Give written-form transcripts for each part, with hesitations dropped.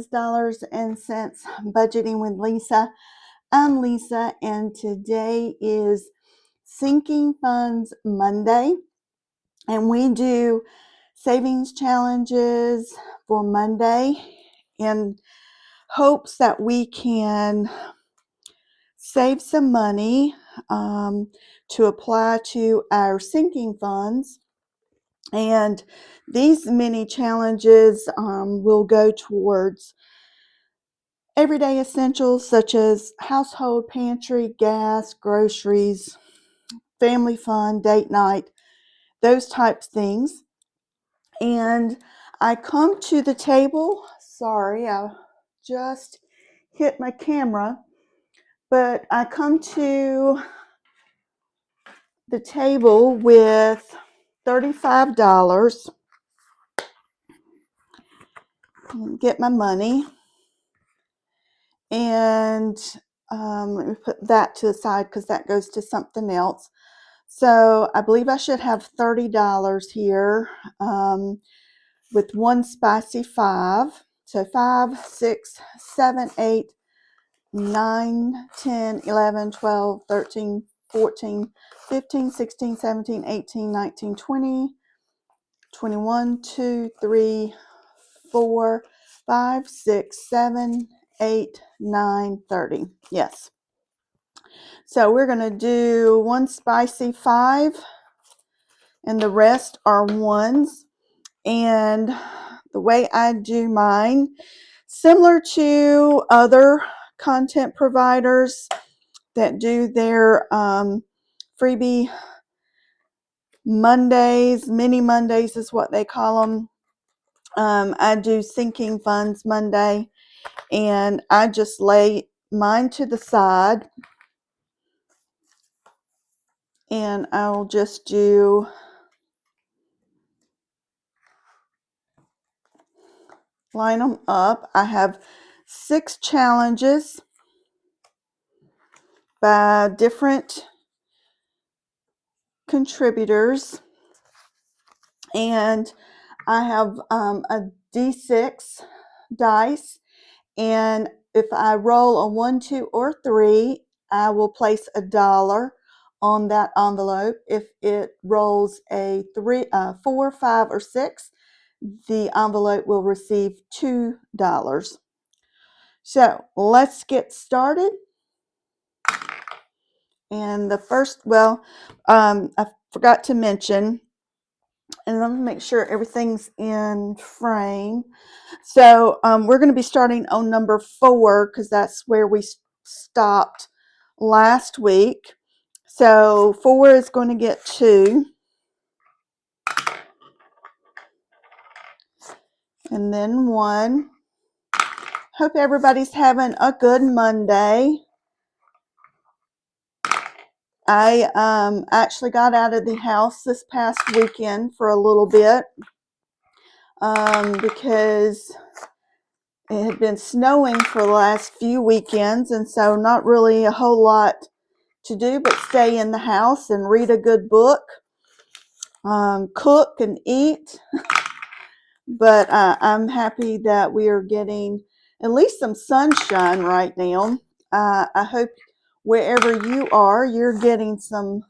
is Dollars and Cents Budgeting with Lisa. I'm Lisa, and today is Sinking Funds Monday, and we do savings challenges for Monday in hopes that we can save some money to apply to our sinking funds. And these mini challenges will go towards everyday essentials such as household pantry, gas, groceries, family fun, date night, those types of things. And I come to the table, sorry, I just hit my camera, but I come to the table with $35. Get my money. And let me put that to the side because that goes to something else. So I believe I should have $30 here with one spicy 5. So 5, 6, 7, 8, 9, 10, 11, 12, 13, 14, 15, 16, 17, 18, 19, 20, 21, 2, 3, 4, 5, 6, 7, 8, 9, 30. Yes. So we're going to do one spicy 5 and the rest are ones. And the way I do mine, similar to other content providers that do their freebie Mondays, mini Mondays is what they call them. I do Sinking Funds Monday, and I just lay mine to the side, and I'll just do line them up. I have 6 challenges by different contributors, and I have a D6 dice, and if I roll a 1, 2, or 3, I will place $1 on that envelope. If it rolls a 3, 4, 5, or 6, the envelope will receive $2. So let's get started. And the first, I forgot to mention, and let me make sure everything's in frame. So we're going to be starting on number 4 because that's where we stopped last week. So 4 is going to get 2. And then 1. Hope everybody's having a good Monday. I actually got out of the house this past weekend for a little bit because it had been snowing for the last few weekends, and so not really a whole lot to do but stay in the house and read a good book, cook and eat. But I'm happy that we are getting at least some sunshine right now. I hope wherever you are, you're getting some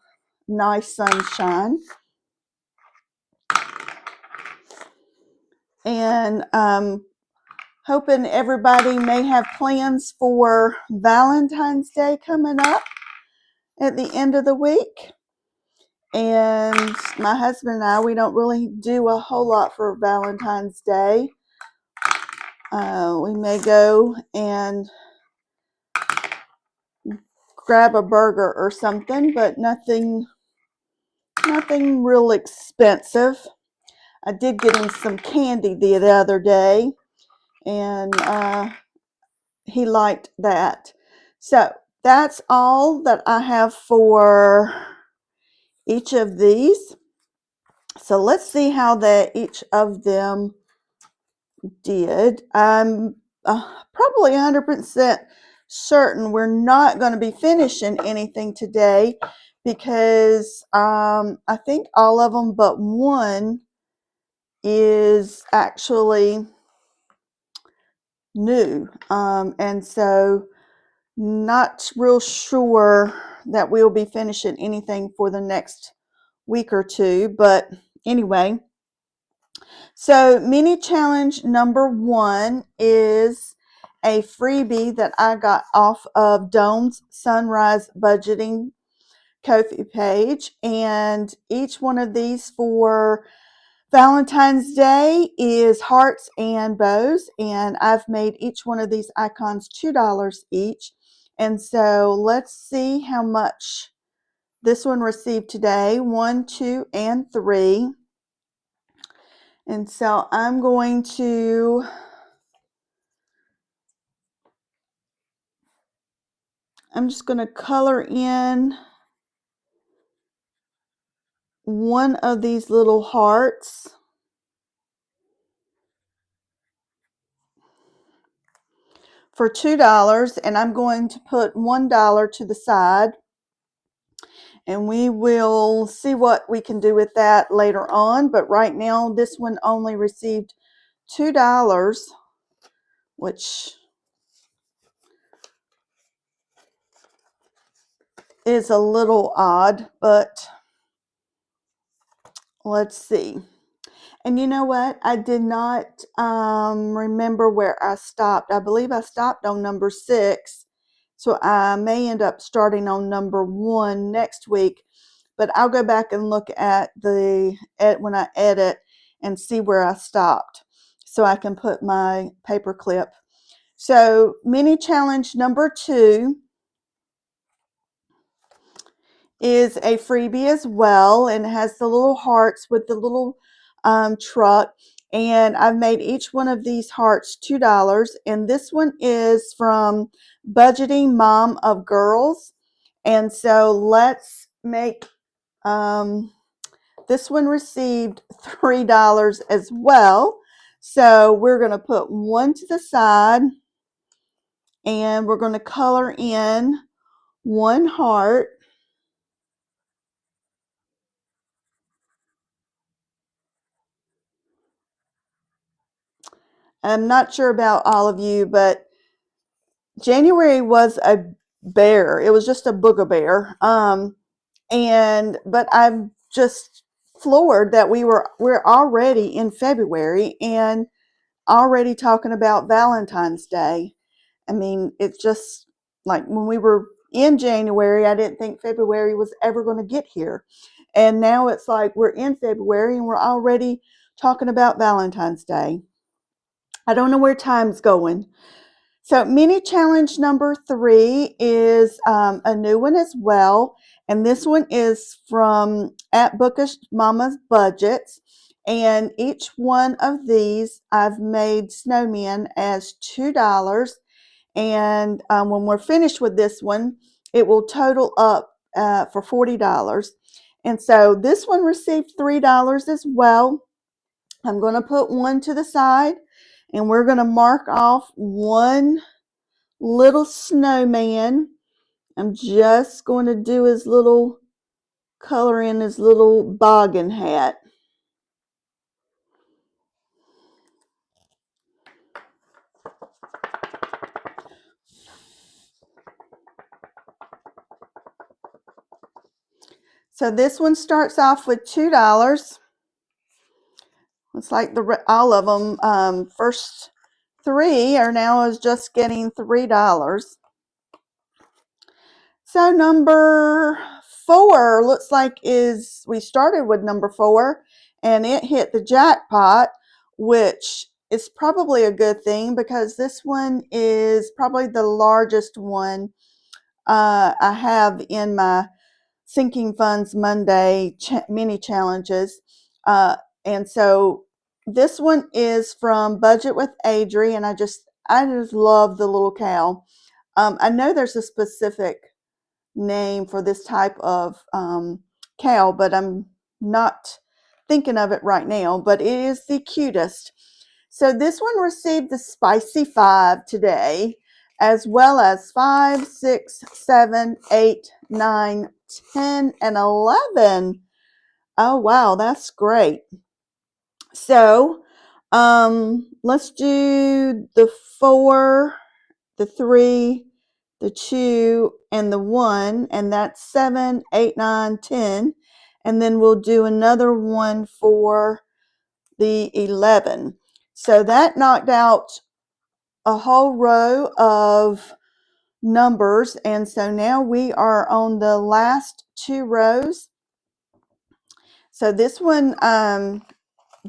nice sunshine. And hoping everybody may have plans for Valentine's Day coming up at the end of the week. And my husband and I, we don't really do a whole lot for Valentine's Day. We may go and grab a burger or something, but nothing real expensive. I did get him some candy the other day, and he liked that. So that's all that I have for each of these. So let's see how each of them did. I'm probably 100% certain we're not going to be finishing anything today because I think all of them but one is actually new. And so not real sure that we'll be finishing anything for the next week or two. But anyway, so mini challenge number 1 is a freebie that I got off of Dome's Sunrise Budgeting Ko-fi page, and each one of these for Valentine's Day is hearts and bows, and I've made each one of these icons $2 each. And so let's see how much this one received today. 1, 2, and 3. And so I'm just going to color in one of these little hearts. For $2, and I'm going to put $1 to the side, and we will see what we can do with that later on. But right now this one only received $2, which is a little odd, but let's see. And you know what? I did not remember where I stopped. I believe I stopped on number 6. So I may end up starting on number 1 next week. But I'll go back and look at when I edit and see where I stopped so I can put my paper clip. So mini challenge number 2 is a freebie as well, and it has the little hearts with the little truck, and I've made each one of these hearts $2, and this one is from Budgeting Mom of Girls. And so let's make this one received $3 as well. So we're going to put one to the side, and we're going to color in one heart. I'm not sure about all of you, but January was a bear. It was just a booger bear. But I'm just floored that we're already in February and already talking about Valentine's Day. I mean, it's just like when we were in January, I didn't think February was ever going to get here. And now it's like we're in February and we're already talking about Valentine's Day. I don't know where time's going. So mini challenge number 3 is a new one as well. And this one is from at Bookish Mama's Budgets. And each one of these I've made snowmen as $2. And when we're finished with this one, it will total up for $40. And so this one received $3 as well. I'm going to put one to the side, and we're going to mark off one little snowman. I'm just going to do his little color in his little boggin hat. So this one starts off with $2. It's like all of them. First 3 are now is just getting $3. So number 4 looks like we started with number 4, and it hit the jackpot, which is probably a good thing because this one is probably the largest one I have in my Sinking Funds Monday mini challenges. And so this one is from Budget with Adri, and I just love the little cow. I know there's a specific name for this type of cow, but I'm not thinking of it right now, but it is the cutest. So this one received the spicy 5 today, as well as 5, 6, 7, 8, 9, 10, and 11. Oh, wow, that's great. So Let's do the 4, the 3, the 2, and the 1, and that's 7, 8, 9, 10. And then we'll do another one for the 11. So that knocked out a whole row of numbers, and so now we are on the last 2 rows. So this one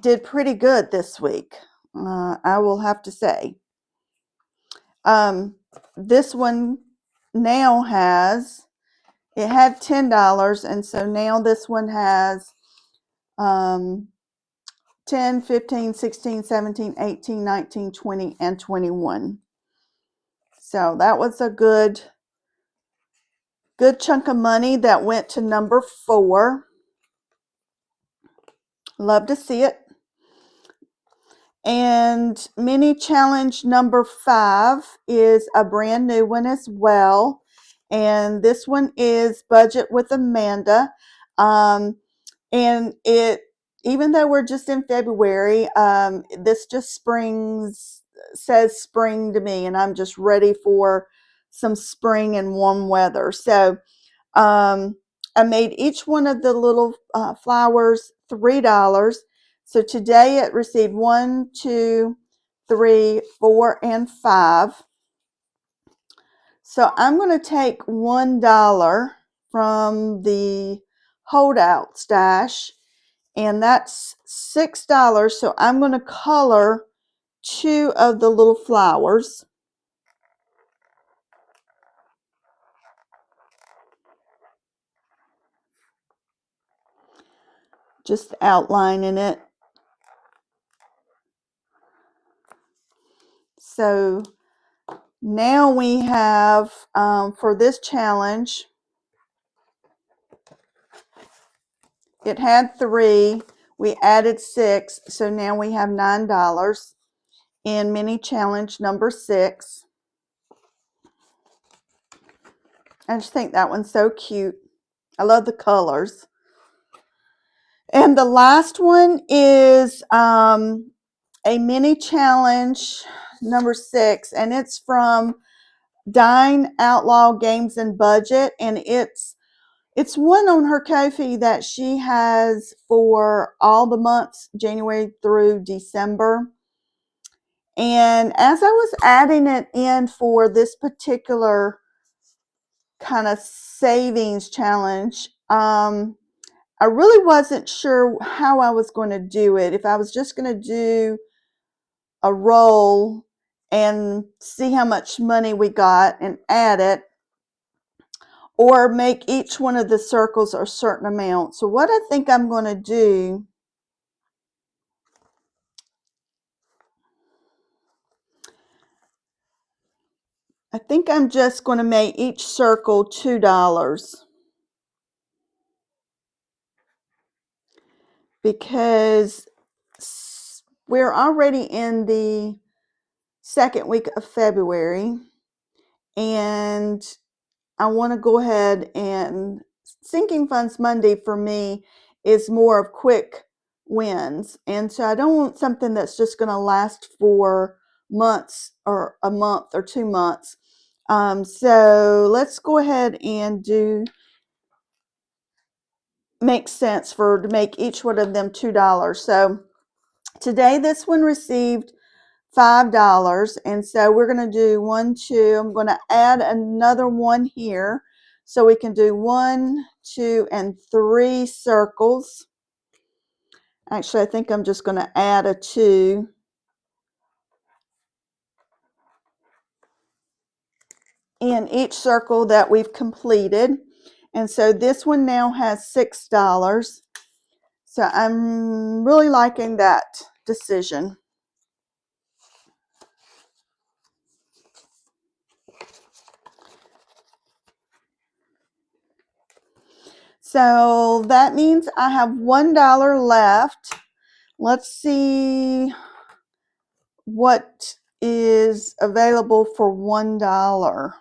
did pretty good this week, I will have to say. This one now has, it had $10, and so now this one has 10, 15, 16, 17, 18, 19, 20, and 21. So that was a good chunk of money that went to number 4. Love to see it. And mini challenge number 5 is a brand new one as well. And this one is Budget with Amanda. And it, even though we're just in February, this just says spring to me, and I'm just ready for some spring and warm weather. So I made each one of the little flowers $3. So today it received 1, 2, 3, 4, and 5. So I'm going to take $1 from the holdout stash, and that's $6. So I'm going to color 2 of the little flowers. Just outlining it. So now we have, for this challenge, it had 3. We added 6, so now we have $9 in mini challenge number 6. I just think that one's so cute. I love the colors. And the last one is a mini challenge number 6, and it's from Dine Outlaw Games and Budget, and it's one on her Ko-fi that she has for all the months, January through December. And as I was adding it in for this particular kind of savings challenge, I really wasn't sure how I was going to do it. If I was just going to do a roll and see how much money we got and add it, or make each one of the circles a certain amount. So what I think I'm going to do, I think I'm just going to make each circle $2, because we're already in the second week of February, and I want to go ahead and Sinking Funds Monday for me is more of quick wins. And so I don't want something that's just going to last for months or a month or 2 months. So let's go ahead and make sense to make each one of them $2. So today this one received $5, and so we're going to do 1, 2. I'm going to add another one here, so we can do 1, 2, and 3 circles. Actually, I think I'm just going to add a 2 in each circle that we've completed. And so this one now has $6. So I'm really liking that decision. So that means I have $1 left. Let's see what is available for $1.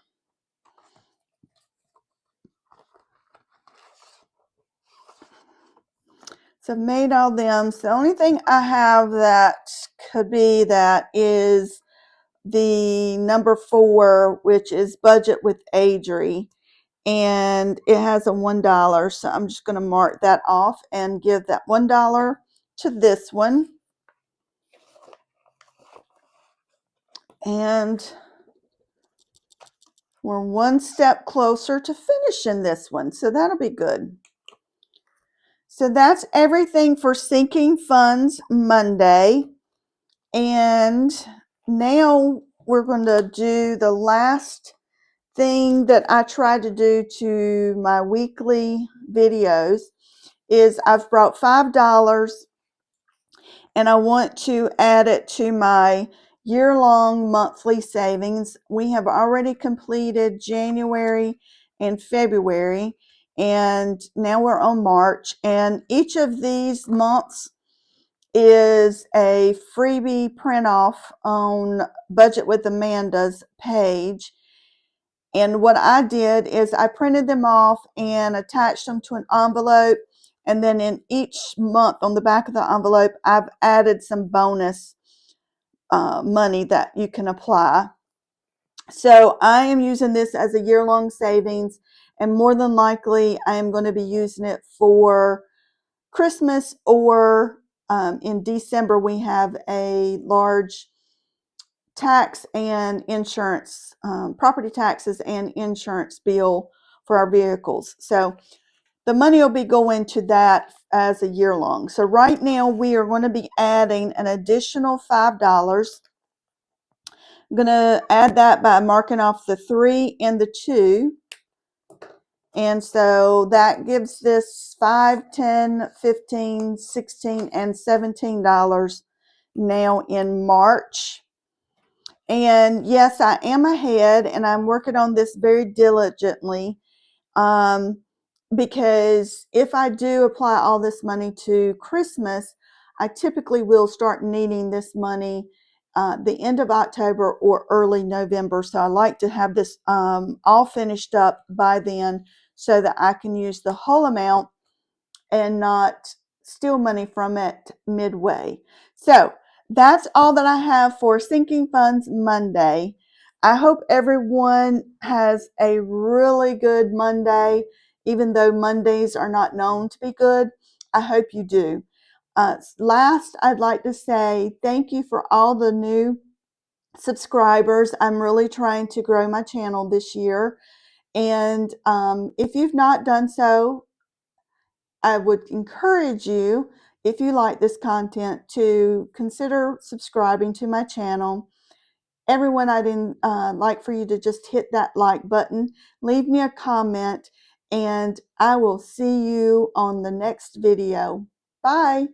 So I've made all them. So the only thing I have that could be that is the number 4, which is budget with Adri, and it has a $1. So I'm just going to mark that off and give that $1 to this one. And we're one step closer to finishing this one, so that'll be good. So that's everything for Sinking Funds Monday. And now we're going to do the last thing that I try to do to my weekly videos is I've brought $5 and I want to add it to my year-long monthly savings. We have already completed January and February, and now we're on March, and each of these months is a freebie print off on Budget with Amanda's page. And what I did is I printed them off and attached them to an envelope. And then in each month on the back of the envelope, I've added some bonus money that you can apply. So I am using this as a year-long savings. And more than likely, I am going to be using it for Christmas, or in December, we have a large tax and insurance, property taxes and insurance bill for our vehicles. So the money will be going to that as a year long. So right now we are going to be adding an additional $5. I'm going to add that by marking off the 3 and the 2. And so that gives this $5, $10, $15, $16, and $17 now in March. And yes, I am ahead, and I'm working on this very diligently, because if I do apply all this money to Christmas, I typically will start needing this money the end of October or early November. So I like to have this all finished up by then so that I can use the whole amount and not steal money from it midway. So that's all that I have for Sinking Funds Monday. I hope everyone has a really good Monday, even though Mondays are not known to be good. I hope you do. Last, I'd like to say thank you for all the new subscribers. I'm really trying to grow my channel this year. And if you've not done so, I would encourage you, if you like this content, to consider subscribing to my channel. Everyone, I'd like for you to just hit that like button, leave me a comment, and I will see you on the next video. Bye.